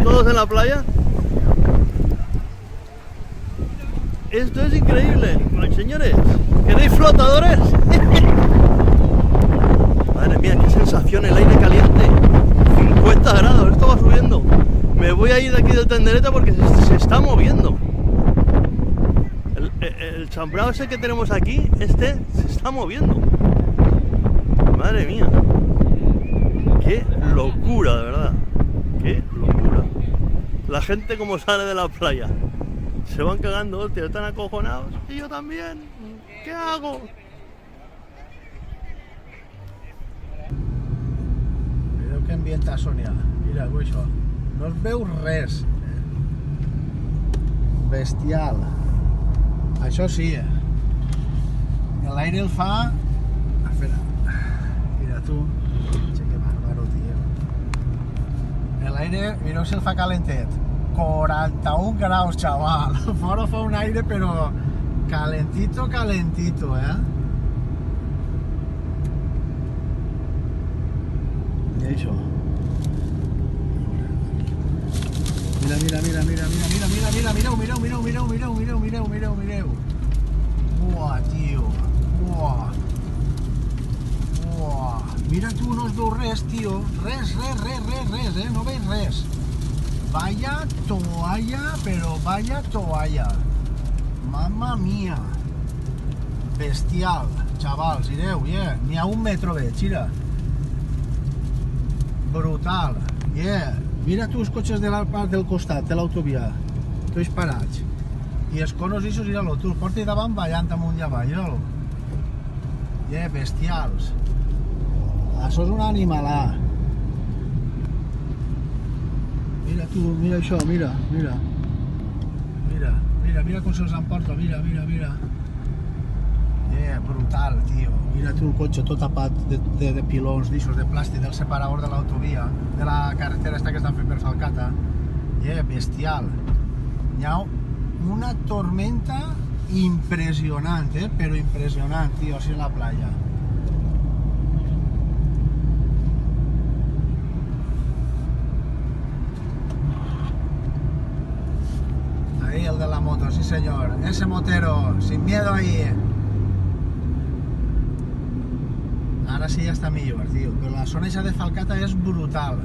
todos en la playa. Esto es increíble. Señores, ¿queréis flotadores? Madre mía, qué sensación, el aire caliente. 50 grados, esto va subiendo. Me voy a ir de aquí del tenderete porque se está moviendo. El chambrado ese que tenemos aquí, se está moviendo. Madre mía. Qué locura, de verdad. Qué locura. La gente como sale de la playa. Se van cagando, hostia, están acojonados. Y yo también. ¿Qué hago? Mireu que ambientació n'hi ha. Mireu això. No es veu res. Bestial. Això sí, l'aire el fa... Espera. Mira tu. Que bàrbaro, tio. L'aire, mireu si el fa calentet. 41 graus, xaval. Fora fa un aire, però calentito, calentito, I això. Mira, mira, mira, mira, mira, mira, mira, mira, mireu, mireu, mireu, mireu, mireu, mireu, mireu. Buah, tio. Buah. Buah. Mira tu, no es veu res, tio. Res, no veig res. Vaya toalla, pero vaya toalla. Mamma mia. Bestial. Xavals, mireu, n'hi ha 1 metro veig, mira. Brutal. Mira tu els cotxes de la part del costat, de l'autovia. Tots parats. I els conos ixos, mira-lo, tu el portes davant ballant amunt i avall, mira-lo. Bestials. Això és un animalà. Mira tu, mira això, mira, mira. Mira, mira, mira com se'ls emporta, mira, mira, mira. Brutal, tio. Mira tu el cotxe tot tapat de pilons, d'ixos, de plàstic, del separador de l'autovia, de la carretera esta que estan fent per Falcata. Bestial. Hi ha una tormenta impressionant, però impressionant, tio, així en la playa. Ahí el de la moto, sí señor. Ese motero, sin miedo ahí. Ara sí ja està millor, tio. Però la zona de Falcata és brutal.